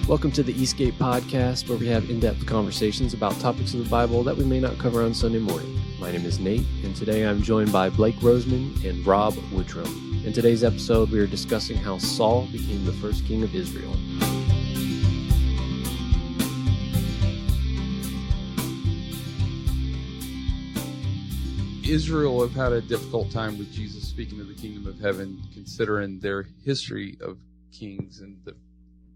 Welcome to the egcfpodcast, where we have in-depth conversations about topics of the Bible that we may not cover on Sunday morning. My name is Nate, and today I'm joined by Blake Roseman and Rob Woodrum. In today's episode, we are discussing how Saul became the first king of Israel. Israel have had a difficult time with Jesus speaking of the kingdom of heaven, considering their history of kings and the,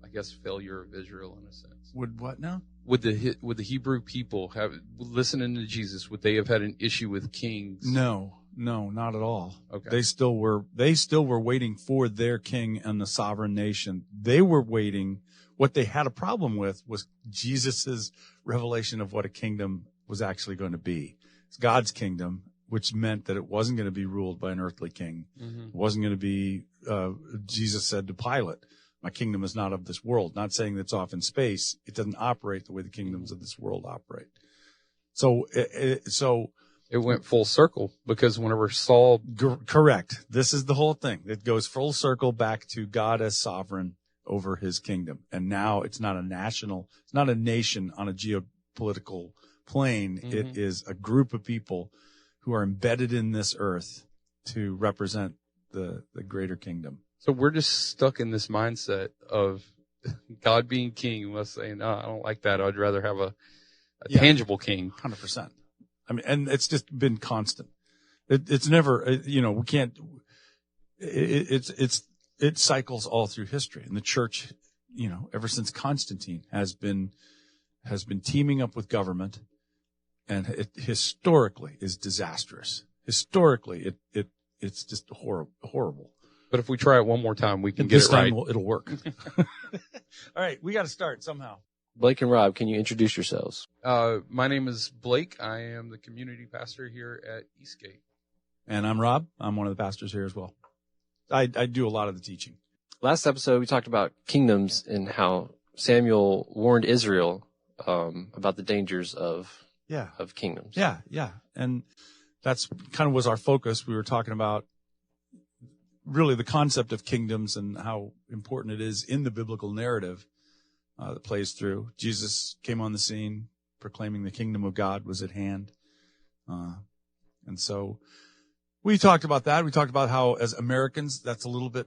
I guess, failure of Israel in a sense. Would what now? Would the Hebrew people have, listening to Jesus, would they have had an issue with kings? No, not at all. Okay. They still were waiting for their king and the sovereign nation. They were waiting. What they had a problem with was Jesus's revelation of what a kingdom was actually going to be. It's God's kingdom, which meant that it wasn't going to be ruled by an earthly king. Mm-hmm. It wasn't going to be, Jesus said to Pilate, my kingdom is not of this world. Not saying that it's off in space. It doesn't operate the way the kingdoms of this world operate. So it went full circle because whenever Saul... Correct. This is the whole thing. It goes full circle back to God as sovereign over his kingdom. And now it's not a nation on a geopolitical plane. Mm-hmm. It is a group of people who are embedded in this earth to represent the greater kingdom. So we're just stuck in this mindset of God being king and us saying, no, I don't like that. I'd rather have a tangible king. 100%. I mean, and it's just been constant. It's never, we can't, it cycles all through history. And the church, ever since Constantine has been teaming up with government, and it historically is disastrous. Historically, it's just horrible. But if we try it one more time, we can get it right. It'll work. All right, we got to start somehow. Blake and Rob, can you introduce yourselves? My name is Blake. I am the community pastor here at Eastgate. And I'm Rob. I'm one of the pastors here as well. I do a lot of the teaching. Last episode, we talked about kingdoms and how Samuel warned Israel about the dangers of kingdoms. Yeah. And that's kind of was our focus. We were talking about really the concept of kingdoms and how important it is in the biblical narrative that plays through. Jesus came on the scene proclaiming the kingdom of God was at hand. And so we talked about that. We talked about how as Americans, that's a little bit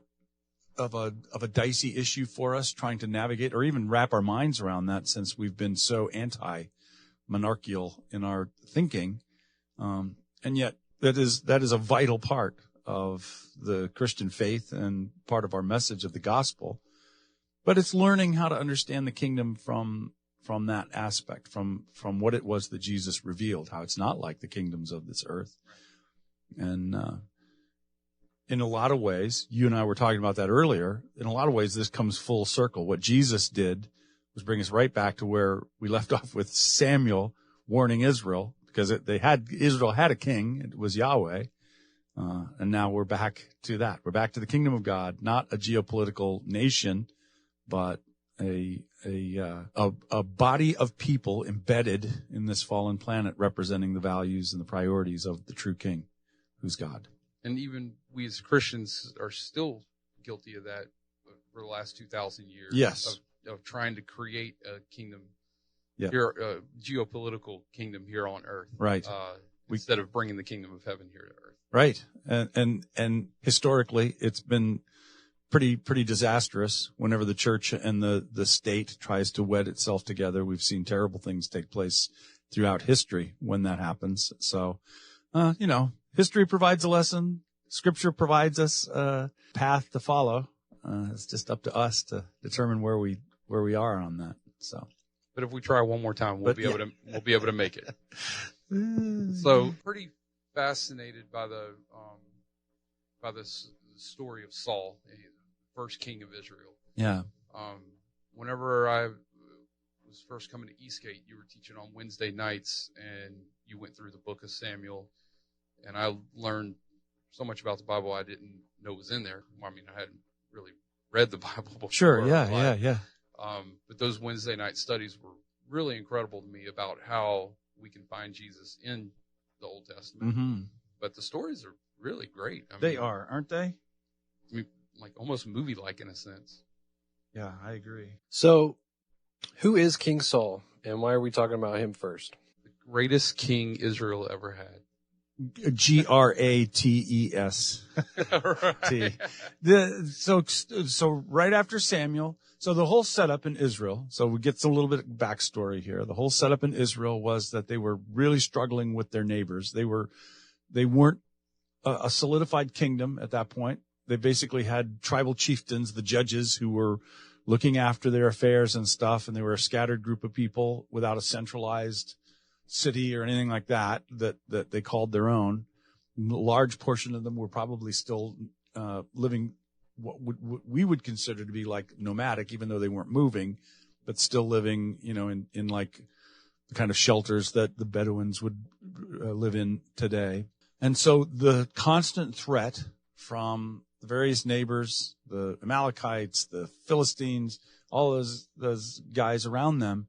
of a dicey issue for us trying to navigate or even wrap our minds around that since we've been so anti-monarchical in our thinking. And yet that is a vital part of the Christian faith and part of our message of the gospel. But it's learning how to understand the kingdom from that aspect, from what it was that Jesus revealed, how it's not like the kingdoms of this earth. And in a lot of ways, you and I were talking about that earlier, in a lot of ways this comes full circle. What Jesus did was bring us right back to where we left off with Samuel warning Israel, because Israel had a king, it was Yahweh. And now we're back to that. We're back to the kingdom of God, not a geopolitical nation, but a body of people embedded in this fallen planet representing the values and the priorities of the true king, who's God. And even we as Christians are still guilty of that for the last 2,000 years. Yes. Of trying to create a kingdom, yeah. Here, a geopolitical kingdom here on earth. Right. Instead of bringing the kingdom of heaven here to earth. Right. And historically, it's been pretty disastrous whenever the church and the state tries to wed itself together. We've seen terrible things take place throughout history when that happens. So, history provides a lesson. Scripture provides us a path to follow. It's just up to us to determine where we are on that. So, but if we try one more time, we'll be able to make it. So, pretty fascinated by the story of Saul, the first king of Israel. Yeah. Whenever I was first coming to Eastgate, you were teaching on Wednesday nights, and you went through the book of Samuel, and I learned so much about the Bible I didn't know was in there. I mean, I hadn't really read the Bible before. Sure. Yeah. But those Wednesday night studies were really incredible to me about how we can find Jesus in the Old Testament. Mm-hmm. But the stories are really great. I mean, they are, aren't they? I mean, like almost movie-like in a sense. Yeah, I agree. So Who is King Saul, and why are we talking about him first? The greatest king Israel ever had. Grates. Right. So right after Samuel, so the whole setup in Israel, so we get a little bit of backstory here. The whole setup in Israel was that they were really struggling with their neighbors. They weren't a solidified kingdom at that point. They basically had tribal chieftains, the judges, who were looking after their affairs and stuff, and they were a scattered group of people without a centralized city or anything like that they called their own. A large portion of them were probably still living what we would consider to be like nomadic, even though they weren't moving, but still living, in like the kind of shelters that the Bedouins would live in today. And so the constant threat from the various neighbors, the Amalekites, the Philistines, all those guys around them,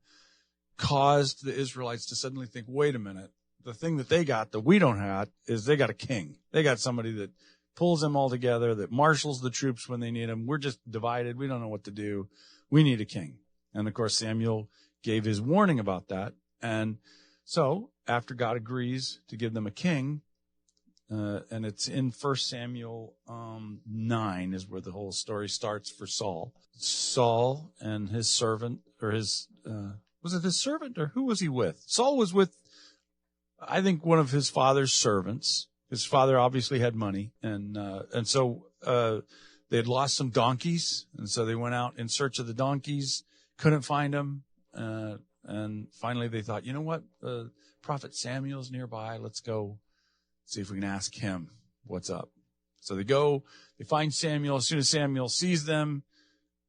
caused the Israelites to suddenly think, wait a minute, the thing that they got that we don't have is they got a king. They got somebody that pulls them all together, that marshals the troops when they need them. We're just divided. We don't know what to do. We need a king. And of course, Samuel gave his warning about that. And so after God agrees to give them a king, and it's in 1 Samuel 9 is where the whole story starts for Saul. Saul and his servant, or his, was it his servant, or who was he with? Saul was with, I think, one of his father's servants. His father obviously had money, and so they had lost some donkeys, and so they went out in search of the donkeys, couldn't find them, and finally they thought, you know what, Prophet Samuel's nearby, let's go see if we can ask him what's up. So they go, they find Samuel. As soon as Samuel sees them,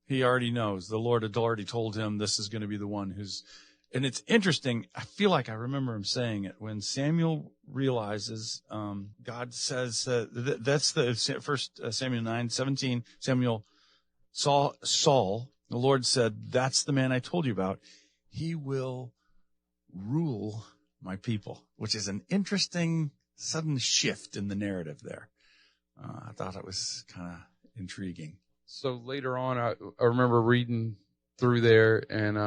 he already knows. The Lord had already told him this is going to be the one who's, and it's interesting. I feel like I remember him saying it when Samuel realizes, God says, that's the 1 Samuel 9:17, Saul, the Lord said, that's the man I told you about. He will rule my people, which is an interesting sudden shift in the narrative there. I thought it was kind of intriguing. So later on, I remember reading through there, and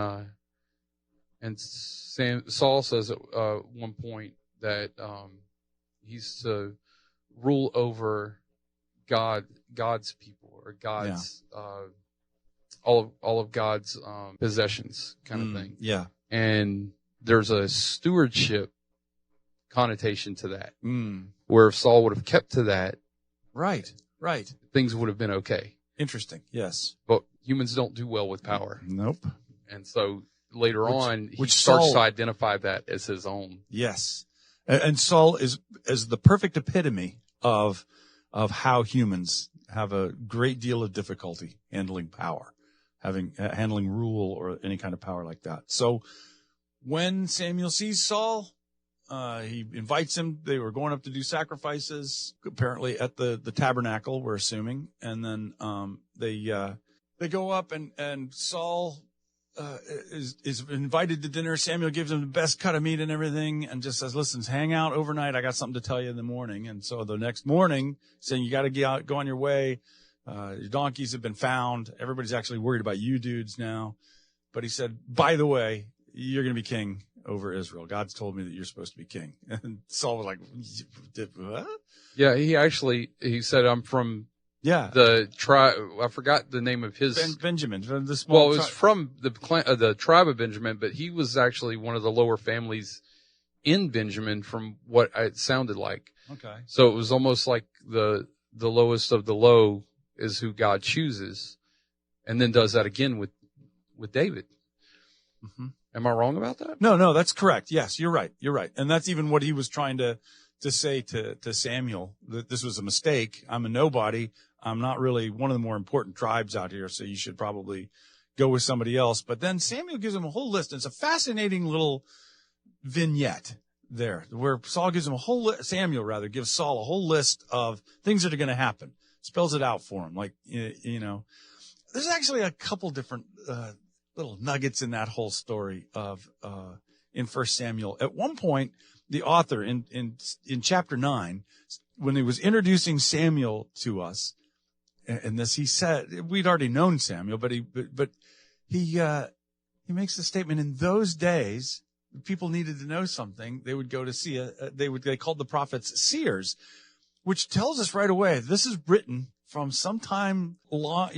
Saul says at one point that he's to rule over God's people, or God's all of God's possessions, kind of thing. Yeah, and there's a stewardship connotation to that, where if Saul would have kept to that, right, things would have been okay. Interesting. Yes, but humans don't do well with power. Nope. And so later on, he starts Saul, to identify that as his own. Yes, and Saul is the perfect epitome of how humans have a great deal of difficulty handling power, handling rule or any kind of power like that. So when Samuel sees Saul, he invites him. They were going up to do sacrifices, apparently at the tabernacle, we're assuming. And then they go up, and Saul is invited to dinner. Samuel gives him the best cut of meat and everything, and just says, listen, hang out overnight. I got something to tell you in the morning. And so the next morning, saying, you got to go on your way. Your donkeys have been found. Everybody's actually worried about you dudes now. But he said, by the way, you're going to be king over Israel. God's told me that you're supposed to be king. And Saul was like, what? Yeah, he said, I'm from the tribe. I forgot the name of his. Benjamin. The small it was from the tribe of Benjamin, but he was actually one of the lower families in Benjamin, from what it sounded like. Okay. So it was almost like the lowest of the low is who God chooses, and then does that again with David. Mm-hmm. Am I wrong about that? No, that's correct. Yes, you're right. And that's even what he was trying to say to Samuel, that this was a mistake. I'm a nobody. I'm not really one of the more important tribes out here, so you should probably go with somebody else. But then Samuel gives him a whole list. And it's a fascinating little vignette there, where Saul gives him Samuel gives Saul a whole list of things that are going to happen. Spells it out for him. Like, there's actually a couple different little nuggets in that whole story of in 1 Samuel. At one point, the author in chapter 9, when he was introducing Samuel to us, and this, he said, we'd already known Samuel, but he he makes the statement, in those days, people needed to know something. They would go to see they called the prophets seers, which tells us right away, this is written from some time long,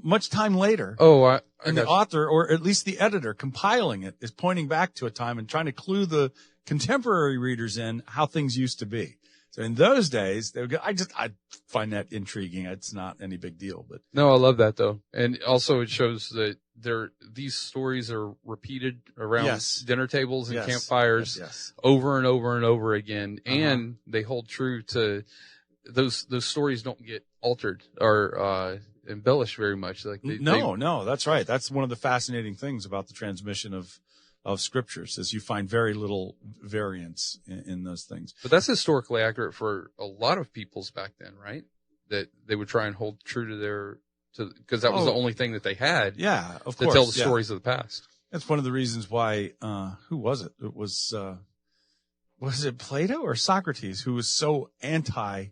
much time later. Oh, and the author, or at least the editor compiling it, is pointing back to a time and trying to clue the contemporary readers in how things used to be. So in those days, they would go, I find that intriguing. It's not any big deal, but no, I love that though. And also it shows that these stories are repeated around dinner tables and campfires over and over and over again. And they hold true to those stories don't get altered or, embellished very much. Like no, that's right. That's one of the fascinating things about the transmission of scriptures, is you find very little variance in those things. But that's historically accurate for a lot of peoples back then, right? That they would try and hold true to because that was the only thing that they had. Yeah, of course. To tell the stories of the past. That's one of the reasons why, who was it? It was it Plato or Socrates who was so anti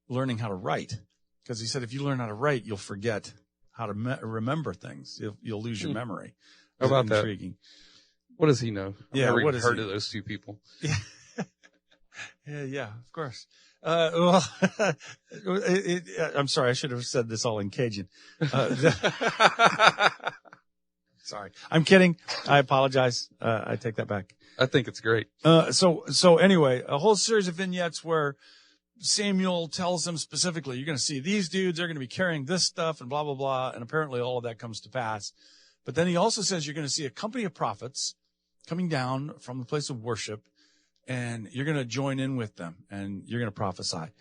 learning how to write? Because he said, if you learn how to write, you'll forget how to remember things. You'll lose your memory. How about that? Intriguing. What does he know? I've never what even heard of those two people. Yeah, yeah, of course. Well, I'm sorry. I should have said this all in Cajun. Sorry. I'm kidding. I apologize. I take that back. I think it's great. So anyway, a whole series of vignettes where Samuel tells them specifically, you're going to see these dudes, they're going to be carrying this stuff and blah, blah, blah. And apparently all of that comes to pass. But then he also says you're going to see a company of prophets coming down from the place of worship, and you're going to join in with them, and you're going to prophesy.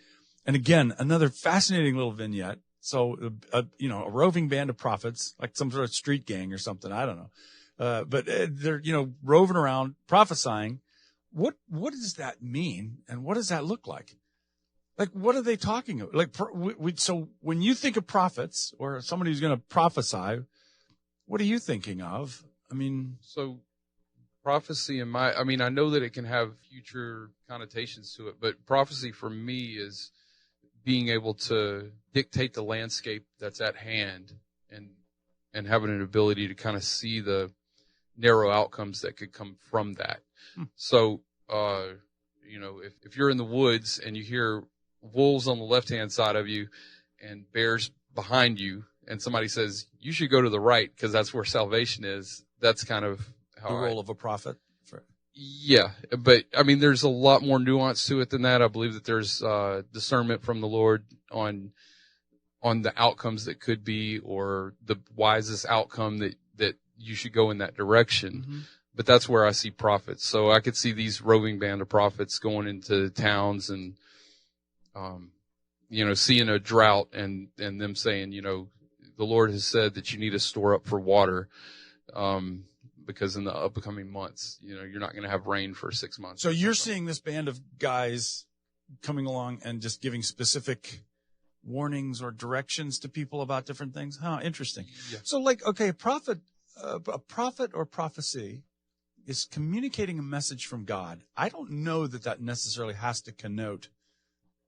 And again, another fascinating little vignette. So, a roving band of prophets, like some sort of street gang or something. I don't know. But they're, roving around prophesying. What does that mean? And what does that look like? Like, what are they talking about? Like, so when you think of prophets or somebody who's going to prophesy, what are you thinking of? I mean, so prophecy I know that it can have future connotations to it, but prophecy for me is being able to dictate the landscape that's at hand and having an ability to kind of see the narrow outcomes that could come from that. So, if you're in the woods and you hear wolves on the left-hand side of you and bears behind you, and somebody says, you should go to the right because that's where salvation is, that's kind of how the role of a prophet. Yeah, but there's a lot more nuance to it than that. I believe that there's discernment from the Lord on the outcomes that could be, or the wisest outcome that you should go in that direction. Mm-hmm. But that's where I see prophets. So I could see these roving band of prophets going into towns and, seeing a drought and them saying, the Lord has said that you need to store up for water, because in the upcoming months, you're not going to have rain for 6 months. So you're seeing this band of guys coming along and just giving specific warnings or directions to people about different things. Huh, interesting. Yeah. So a prophet or prophecy is communicating a message from God. I don't know that necessarily has to connote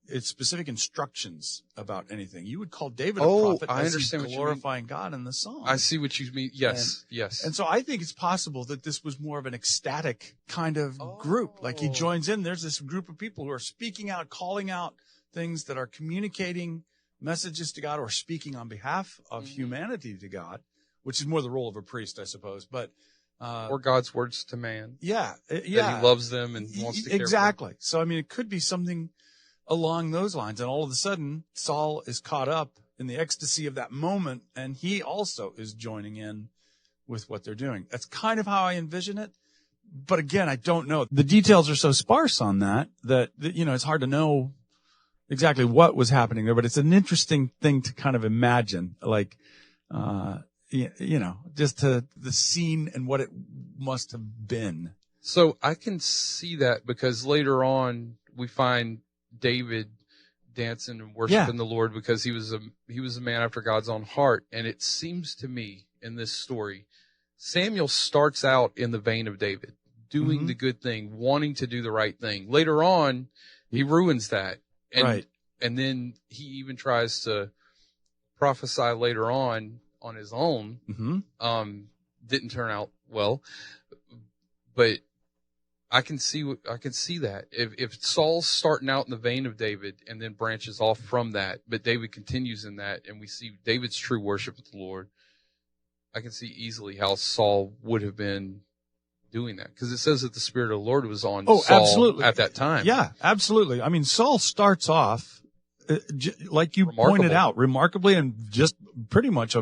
it's specific instructions about anything. You would call David a prophet as he's glorifying God in the song. I see what you mean. Yes, yes. And so I think it's possible that this was more of an ecstatic kind of group. Like he joins in. There's this group of people who are speaking out, calling out things that are communicating messages to God or speaking on behalf of humanity to God, which is more the role of a priest, I suppose. But or God's words to man. Yeah. That he loves them and wants to care for them. Exactly. So, it could be something along those lines. And all of a sudden, Saul is caught up in the ecstasy of that moment, and he also is joining in with what they're doing. That's kind of how I envision it. But again, I don't know. The details are so sparse on that it's hard to know exactly what was happening there. But it's an interesting thing to kind of imagine, just to the scene and what it must have been. So I can see that because later on we find David dancing and worshiping the Lord because he was a man after God's own heart. And it seems to me in this story, Samuel starts out in the vein of David, doing the good thing, wanting to do the right thing. Later on, he ruins that. And then he even tries to prophesy later on his own. didn't turn out well. But I can see that if Saul's starting out in the vein of David and then branches off from that, but David continues in that, and we see David's true worship of the Lord, I can see easily how Saul would have been doing that, because it says that the Spirit of the Lord was on Saul absolutely. At that time. Yeah, absolutely. I mean, Saul starts off like you pointed out, remarkably, and just pretty much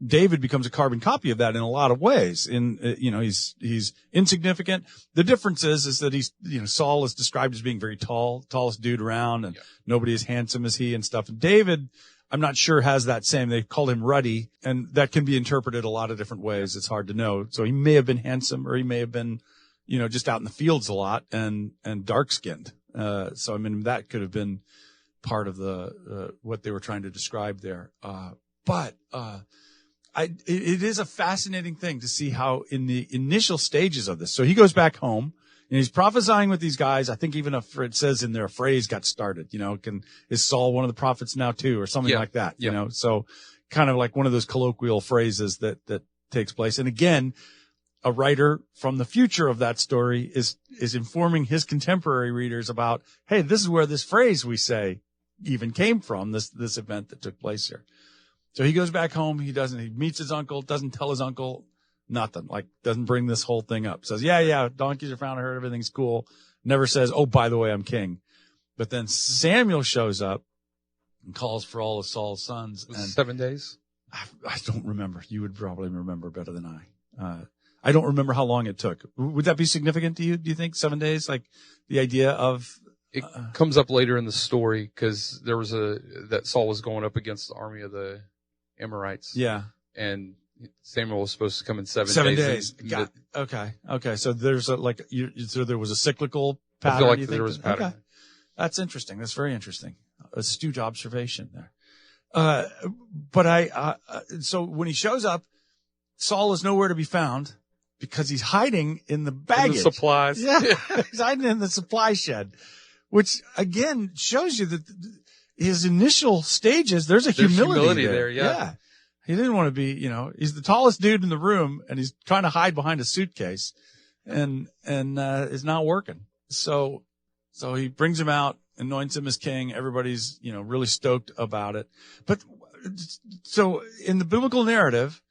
David becomes a carbon copy of that in a lot of ways. He's insignificant. The difference is that Saul is described as being very tallest dude around, and nobody as handsome as he and stuff. And David, I'm not sure, has that same. They called him ruddy, and that can be interpreted a lot of different ways. It's hard to know. So he may have been handsome, or he may have been, just out in the fields a lot and dark skinned. So I mean, that could have been part of the what they were trying to describe there. It is a fascinating thing to see how in the initial stages of this. So he goes back home and he's prophesying with these guys. I think even if it says in there a phrase got started, is Saul one of the prophets now too, or something like that, so kind of like one of those colloquial phrases that takes place. And again, a writer from the future of that story is informing his contemporary readers about, hey, this is where this phrase we say even came from, this event that took place here. So he goes back home. He meets his uncle, doesn't tell his uncle nothing, doesn't bring this whole thing up. Says, yeah, donkeys are found. I heard everything's cool. Never says, oh, by the way, I'm king. But then Samuel shows up and calls for all of Saul's sons. Was it 7 days? I don't remember. You would probably remember better than I. I don't remember how long it took. Would that be significant to you? Do you think 7 days? Like the idea of. It comes up later in the story, because there was that Saul was going up against the army of the Amorites. Yeah. And Samuel was supposed to come in 7 days. 7 days. Okay. So there's so there was a cyclical pattern. I feel like there was a pattern. Okay. That's interesting. That's very interesting. Astute observation there. So when he shows up, Saul is nowhere to be found because he's hiding in the baggage. In the supplies. Yeah. He's hiding in the supply shed, which again shows you that his initial stages, there's humility there. Yeah. He didn't want to be, he's the tallest dude in the room and he's trying to hide behind a suitcase and is not working. So he brings him out, anoints him as king. Everybody's, really stoked about it. But so in the biblical narrative,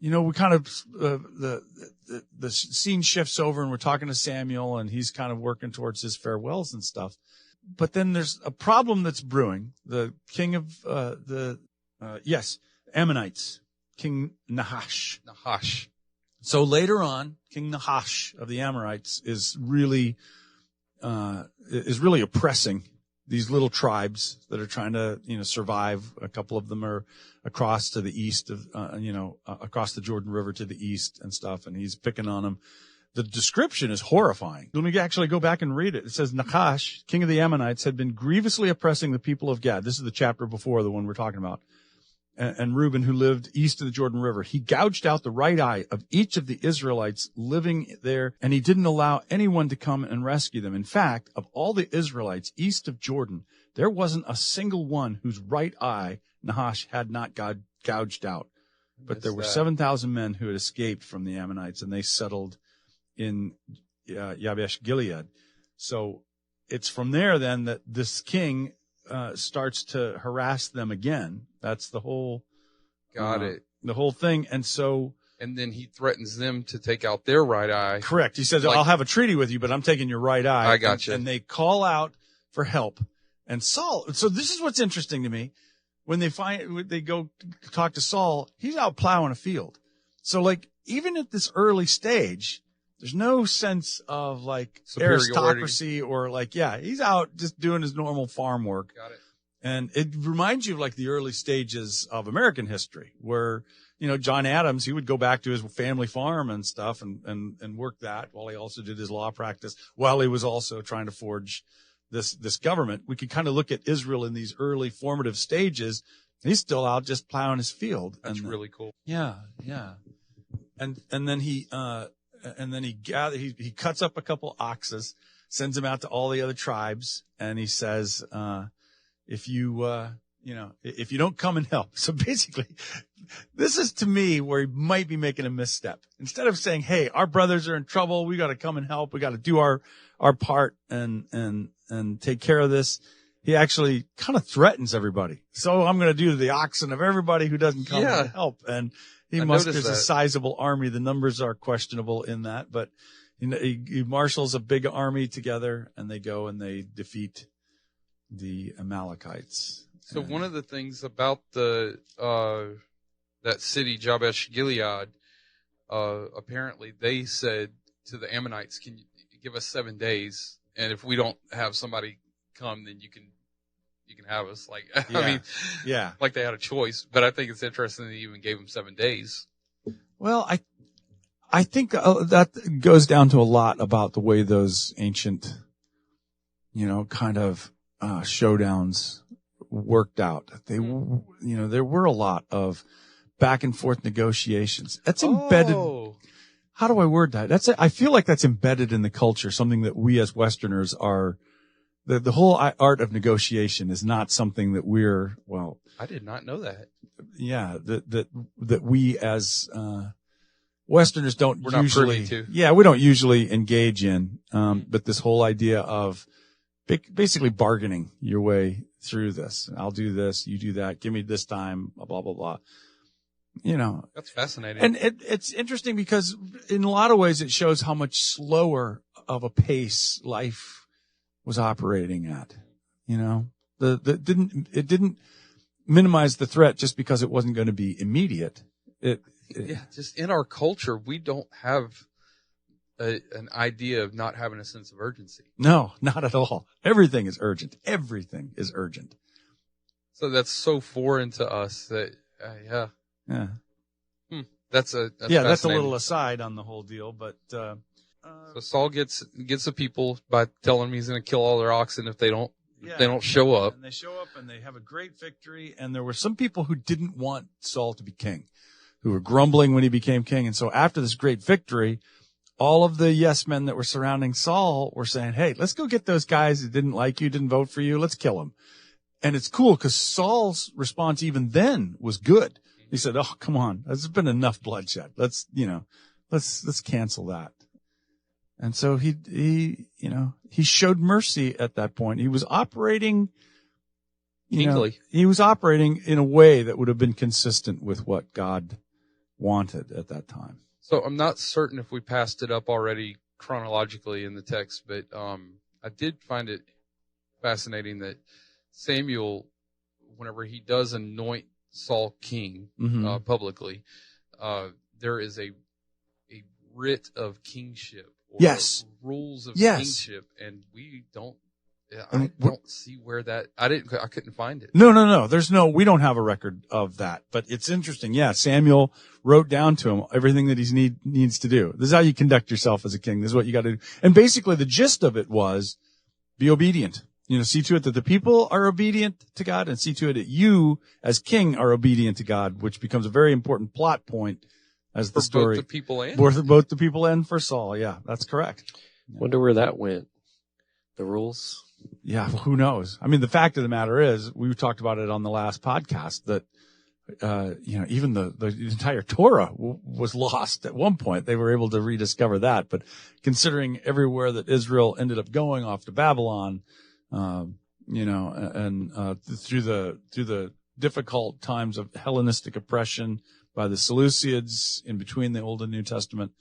we kind of, the scene shifts over and we're talking to Samuel and he's kind of working towards his farewells and stuff. But then there's a problem that's brewing. The king of, Ammonites, King Nahash. So later on, King Nahash of the Amorites is really oppressing these little tribes that are trying to, survive. A couple of them are across to the east of, across the Jordan River to the east and stuff. And he's picking on them. The description is horrifying. Let me actually go back and read it. It says, Nahash, king of the Ammonites, had been grievously oppressing the people of Gad. This is the chapter before the one we're talking about. And Reuben, who lived east of the Jordan River. He gouged out the right eye of each of the Israelites living there, and he didn't allow anyone to come and rescue them. In fact, of all the Israelites east of Jordan, there wasn't a single one whose right eye Nahash had not gouged out. But there were 7,000 men who had escaped from the Ammonites, and they settled in Yabesh Gilead. So it's from there then that this king starts to harass them again. That's the whole the whole thing. And then he threatens them to take out their right eye. Correct. He says, I'll have a treaty with you, but I'm taking your right eye. I got you. And they call out for help. And Saul, so this is what's interesting to me. When they go talk to Saul, he's out plowing a field. So even at this early stage, there's no sense of aristocracy or he's out just doing his normal farm work. Got it. And it reminds you of the early stages of American history where, John Adams, he would go back to his family farm and stuff and work that while he also did his law practice, while he was also trying to forge this government. We could kind of look at Israel in these early formative stages. He's still out just plowing his field. That's really cool. Yeah. Yeah. And then he cuts up a couple oxes, sends them out to all the other tribes. And he says, if you don't come and help. So basically this is to me where he might be making a misstep. Instead of saying, hey, our brothers are in trouble. We got to come and help. We got to do our part and take care of this. He actually kind of threatens everybody. So I'm going to do the oxen of everybody who doesn't come to help. And he musters a sizable army. The numbers are questionable in that, but he marshals a big army together and they go and they defeat the Amalekites. So one of the things about the that city, Jabesh Gilead, apparently they said to the Ammonites, "Can you give us 7 days? And if we don't have somebody come, then you can have us." Like, I mean, like they had a choice. But I think it's interesting they even gave them 7 days. Well, I think that goes down to a lot about the way those ancient, kind of showdowns worked out. There were a lot of back and forth negotiations. That's embedded. How do I word that? I feel like that's embedded in the culture, something that we as Westerners are, the whole art of negotiation is not something that I did not know that. Yeah, that we as, Westerners we're not privy to. Yeah, we don't usually engage in, but this whole idea of basically bargaining your way through this. I'll do this, you do that, give me this time, blah, blah, blah. That's fascinating. And it's interesting because in a lot of ways it shows how much slower of a pace life was operating at. It didn't minimize the threat just because it wasn't going to be immediate. Just in our culture, we don't have an idea of not having a sense of urgency. No, not at all. Everything is urgent. Everything is urgent. So that's so foreign to us that, Yeah. That's that's a little aside on the whole deal, but, so Saul gets the people by telling them he's going to kill all their oxen if they don't show up. And they show up and they have a great victory. And there were some people who didn't want Saul to be king, who were grumbling when he became king. And so after this great victory, all of the yes men that were surrounding Saul were saying, hey, let's go get those guys that didn't like you, didn't vote for you. Let's kill them. And it's cool because Saul's response even then was good. He said, oh, come on. There's been enough bloodshed. Let's cancel that. And so he showed mercy at that point. He was operating, he was operating in a way that would have been consistent with what God wanted at that time. So I'm not certain if we passed it up already chronologically in the text, but I did find it fascinating that Samuel, whenever he does anoint Saul king publicly, there is a writ of kingship or rules of kingship, and we don't. I don't see where that. I couldn't find it. No. We don't have a record of that, but it's interesting. Yeah. Samuel wrote down to him everything that he needs to do. This is how you conduct yourself as a king. This is what you got to do. And basically the gist of it was be obedient. See to it that the people are obedient to God and see to it that you as king are obedient to God, which becomes a very important plot point as the story. Both the people and? Both the people and for Saul. Yeah, that's correct. Wonder where that went. The rules. Yeah, well, who knows? I mean, the fact of the matter is, we talked about it on the last podcast that, even the entire Torah was lost at one point. They were able to rediscover that. But considering everywhere that Israel ended up going off to Babylon, through the difficult times of Hellenistic oppression by the Seleucids in between the Old and New Testament,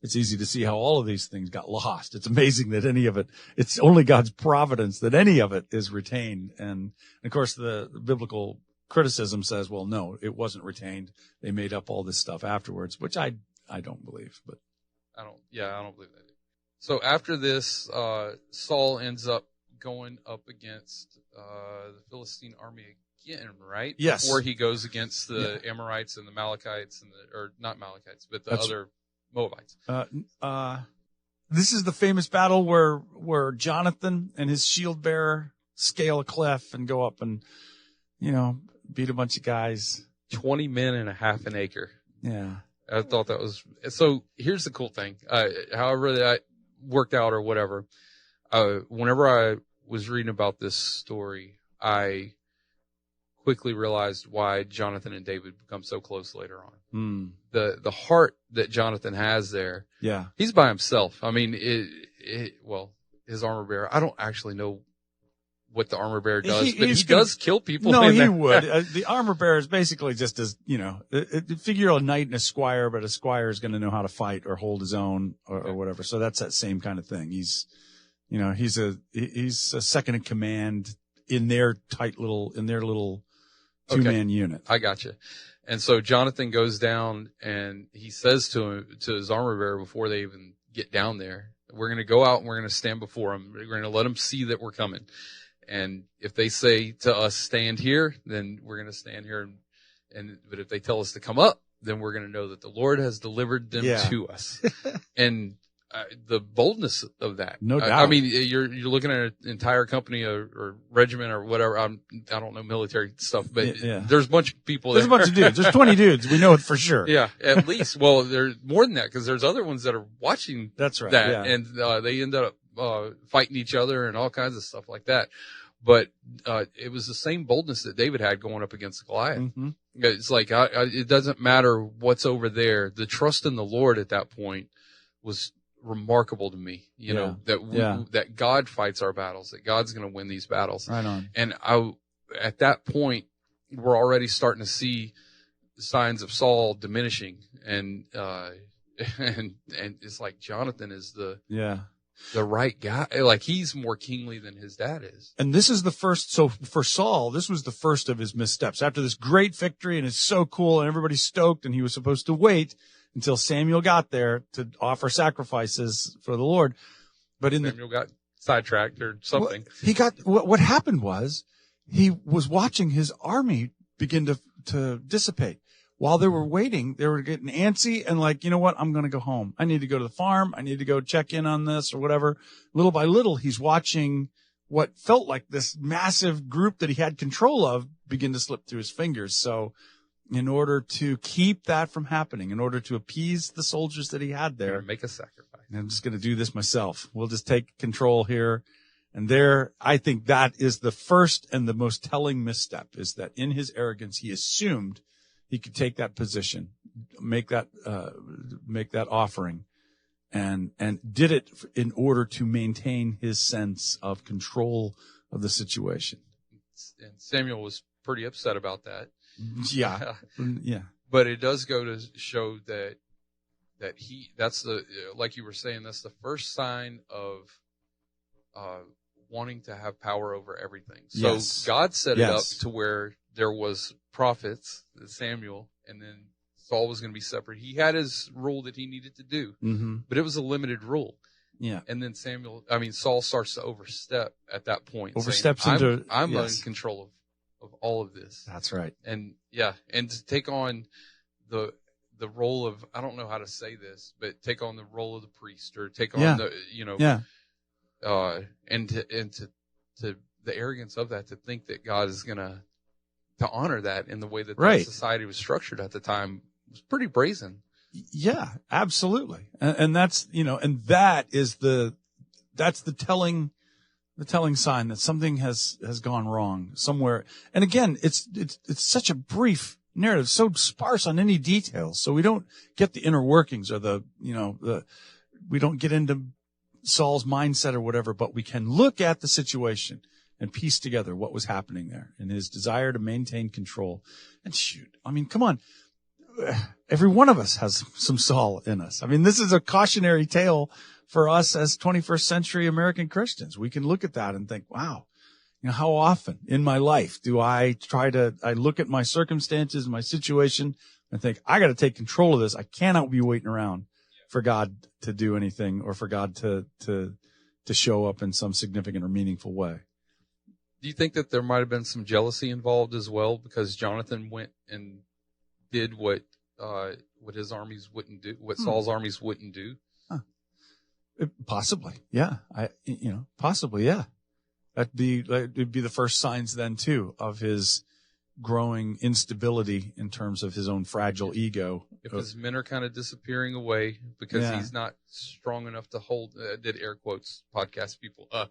it's easy to see how all of these things got lost. It's amazing that any of it, it's only God's providence that any of it is retained. And of course, the biblical criticism says, well, no, it wasn't retained. They made up all this stuff afterwards, which I don't believe, but. I don't believe that. So after this, Saul ends up going up against, the Philistine army again, right? Yes. Before he goes against the Amorites and the Amalekites or not Amalekites, but the other Moabites. This is the famous battle where Jonathan and his shield bearer scale a cliff and go up and, beat a bunch of guys. 20 men and a half an acre. Yeah. I thought that was, so here's the cool thing. However that worked out or whatever, whenever I was reading about this story, I quickly realized why Jonathan and David become so close later on. Mm. The heart that Jonathan has there. Yeah. He's by himself. I mean, his armor bearer. I don't actually know what the armor bearer does, but he does kill people. No, he would. The armor bearer is basically just as, figure a knight and a squire, but a squire is going to know how to fight or hold his own or whatever. So that's that same kind of thing. He's a second in command in their little two-man unit. I got you. And so Jonathan goes down and he says to his armor bearer before they even get down there, we're going to go out and we're going to stand before him. We're going to let him see that we're coming. And if they say to us, stand here, then we're going to stand here. But if they tell us to come up, then we're going to know that the Lord has delivered them to us. And the boldness of that. No doubt. I mean, you're looking at an entire company or regiment or whatever. I don't know military stuff, but there's a bunch of people there. There's a bunch of dudes. There's 20 dudes. We know it for sure. Yeah, at least. Well, there's more than that because there's other ones that are watching That's right. that. Yeah. And they end up fighting each other and all kinds of stuff like that. But it was the same boldness that David had going up against Goliath. Mm-hmm. It's like it doesn't matter what's over there. The trust in the Lord at that point was remarkable to me. You know that God fights our battles. That God's going to win these battles. Right on. And at that point, we're already starting to see signs of Saul diminishing, and it's like Jonathan is the right guy. Like he's more kingly than his dad is. And this is the first. So for Saul, this was the first of his missteps. After this great victory, and it's so cool, and everybody's stoked, and he was supposed to wait until Samuel got there to offer sacrifices for the Lord. But Samuel got sidetracked or something. What happened was he was watching his army begin to dissipate. While they were waiting, they were getting antsy and like, you know what? I'm going to go home. I need to go to the farm. I need to go check in on this or whatever. Little by little, he's watching what felt like this massive group that he had control of begin to slip through his fingers. So in order to keep that from happening, in order to appease the soldiers that he had there, make a sacrifice. I'm just going to do this myself. We'll just take control here. And there, I think that is the first and the most telling misstep, is that in his arrogance, he assumed he could take that position, make that offering, and did it in order to maintain his sense of control of the situation. And Samuel was pretty upset about that. Yeah. But it does go to show that that's the, like you were saying, that's the first sign of wanting to have power over everything. So God set it up to where there was prophets, Samuel, and then Saul was going to be separate. He had his rule that he needed to do, but it was a limited rule. Yeah. And then Saul starts to overstep at that point. Oversteps saying, I'm in control of all of this. That's right. And and to take on the role of, I don't know how to say this, but take on the role of the priest, or take on and to the arrogance of that, to think that God is going to honor that in the way that the society was structured at the time, was pretty brazen. Yeah, absolutely. And that's, and that is that's the telling sign that something has gone wrong somewhere. And again, it's such a brief narrative, so sparse on any details. So we don't get the inner workings or we don't get into Saul's mindset or whatever, but we can look at the situation and piece together what was happening there and his desire to maintain control. And shoot, I mean, come on. Every one of us has some Saul in us. I mean, this is a cautionary tale for us as 21st century American Christians. We can look at that and think, wow, how often in my life do I look at my circumstances, my situation, and think, I got to take control of this. I cannot be waiting around for God to do anything, or for God to show up in some significant or meaningful way. Do you think that there might have been some jealousy involved as well, because Jonathan went and did what his armies wouldn't do, what Saul's armies wouldn't do? Possibly, yeah. Possibly, yeah. It'd be the first signs then too of his growing instability in terms of his own fragile ego. If his men are kind of disappearing away because he's not strong enough to hold, did air quotes, podcast people. But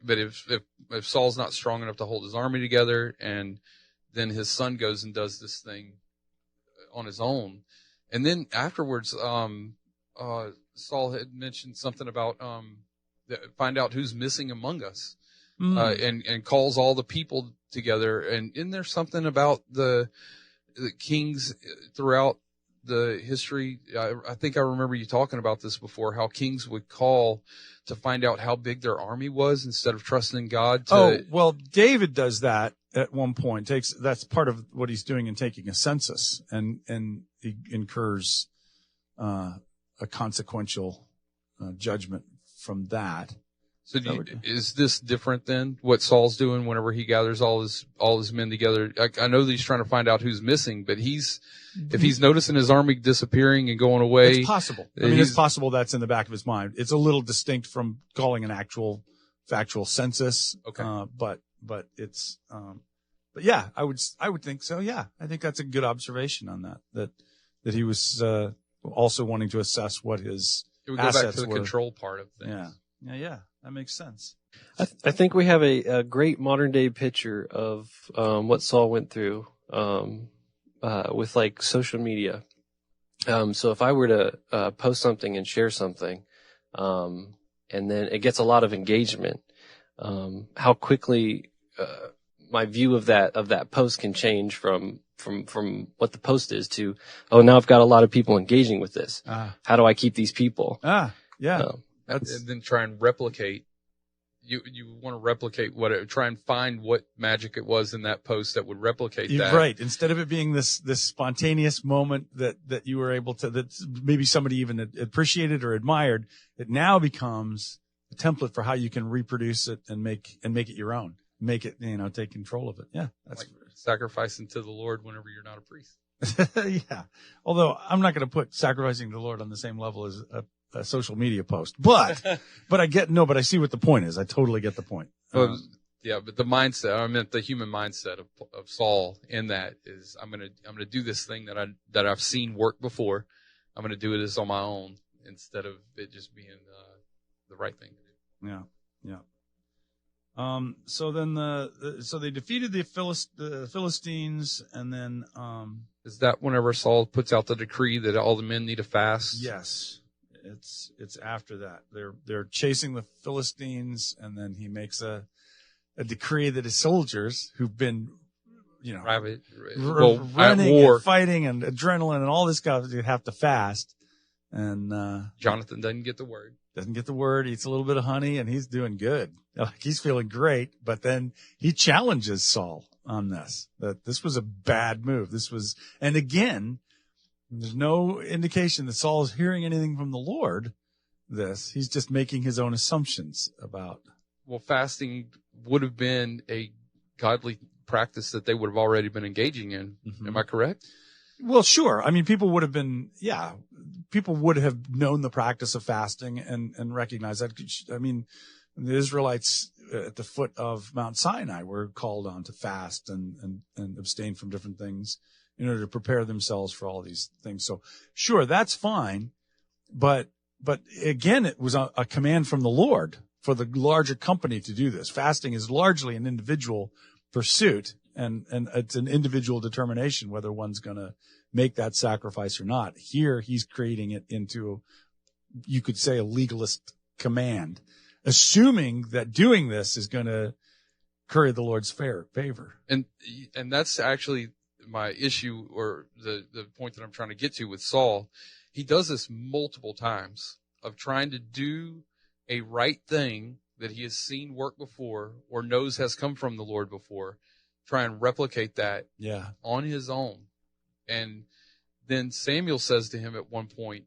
if if Saul's not strong enough to hold his army together, and then his son goes and does this thing on his own. And then afterwards, Saul had mentioned something about find out who's missing among us, and calls all the people together. And isn't there something about the kings throughout the history? I think I remember you talking about this before, how kings would call to find out how big their army was instead of trusting God. Well, David does that at one point. That's part of what he's doing in taking a census, and he incurs a consequential judgment from that. So is this different than what Saul's doing whenever he gathers all his men together? I know that he's trying to find out who's missing, but if he's noticing his army disappearing and going away, it's possible. I mean, it's possible that's in the back of his mind. It's a little distinct from calling an actual factual census. Okay. But it's, but yeah, I would think so. Yeah. I think that's a good observation on that he was, also wanting to assess what his it would go assets back to the were. Control part of things. Yeah. That makes sense. I think we have a great modern day picture of what Saul went through with like social media. So if I were to post something and share something, and then it gets a lot of engagement, how quickly my view of that post can change from what the post is to, oh, now I've got a lot of people engaging with this. How do I keep these people? Yeah. And then try and replicate. You want to replicate try and find what magic it was in that post that would replicate that. Right. Instead of it being this spontaneous moment that you were able to, that maybe somebody even appreciated or admired, it now becomes a template for how you can reproduce it and make it your own. Make it, take control of it. Yeah. That's like sacrificing to the Lord whenever you're not a priest. Yeah. Although I'm not going to put sacrificing to the Lord on the same level as a social media post, but I see what the point is. I totally get the point. But the mindset, I meant the human mindset of Saul in that is, I'm going to do this thing that I've seen work before. I'm going to do this on my own instead of it just being the right thing to do. Yeah. So then so they defeated the Philistines, and then, is that whenever Saul puts out the decree that all the men need to fast? Yes. It's after that. They're chasing the Philistines, and then he makes a decree that his soldiers who've been, running at war, and fighting and adrenaline and all this stuff, they have to fast. And Jonathan doesn't get the word. Eats a little bit of honey, and he's doing good. Like, he's feeling great. But then he challenges Saul on this, that this was a bad move. And again, there's no indication that Saul is hearing anything from the Lord. He's just making his own assumptions about. Well, fasting would have been a godly practice that they would have already been engaging in. Mm-hmm. Am I correct? Well, sure. I mean, people would have known the practice of fasting and recognized that. I mean, the Israelites at the foot of Mount Sinai were called on to fast and abstain from different things in order to prepare themselves for all these things. So sure, that's fine. But again, it was a command from the Lord for the larger company to do this. Fasting is largely an individual pursuit, and it's an individual determination whether one's going to make that sacrifice or not. Here, he's creating it into, you could say, a legalist command, assuming that doing this is going to curry the Lord's favor. And that's actually my issue, or the point that I'm trying to get to with Saul. He does this multiple times of trying to do a right thing that he has seen work before or knows has come from the Lord before, try and replicate that on his own. And then Samuel says to him at one point,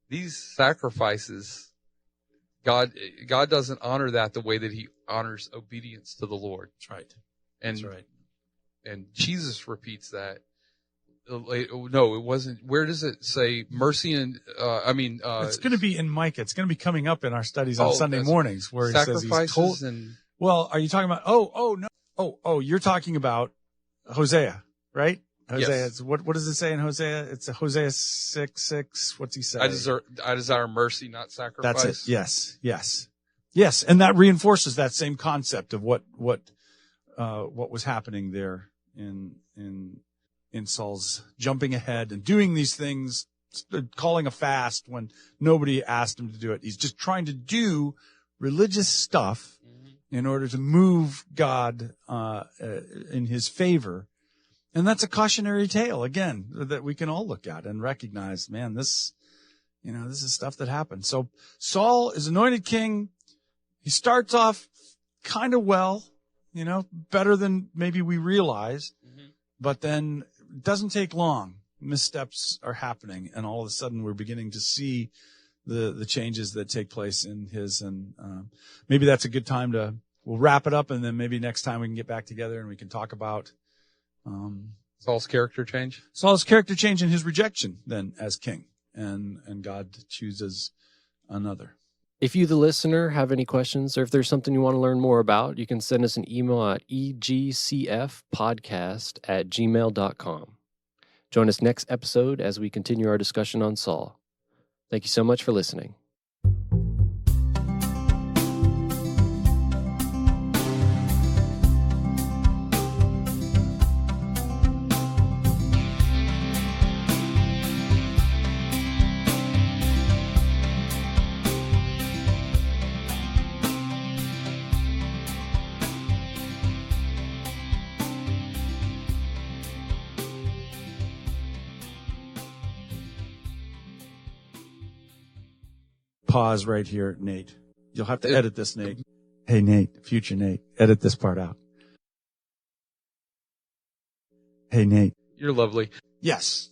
these sacrifices, God doesn't honor that the way that he honors obedience to the Lord. That's right. That's right. And Jesus repeats that. No, it wasn't. Where does it say mercy and, it's going to be in Micah. It's going to be coming up in our studies on Sunday mornings, where he says he's told. Well, are you talking about, no. You're talking about Hosea, right? Hosea. Yes. What does it say in Hosea? It's a Hosea 6:6. What's he say? I desire mercy, not sacrifice. That's it. Yes. Yes, and that reinforces that same concept of what was happening there in Saul's jumping ahead and doing these things, calling a fast when nobody asked him to do it. He's just trying to do religious stuff in order to move God in his favor. And that's a cautionary tale, again, that we can all look at and recognize, man, this is stuff that happens. So Saul is anointed king. He starts off kind of well, better than maybe we realize, but then it doesn't take long. Missteps are happening, and all of a sudden we're beginning to see the changes that take place in his, and maybe that's a good time we'll wrap it up, and then maybe next time we can get back together and we can talk about Saul's character change. Saul's character change and his rejection then as king, and God chooses another. If you, the listener, have any questions, or if there's something you want to learn more about, you can send us an email at egcfpodcast@gmail.com. Join us next episode as we continue our discussion on Saul. Thank you so much for listening. Pause right here, Nate. You'll have to edit this, Nate. Hey, Nate, future Nate, edit this part out. Hey, Nate. You're lovely. Yes.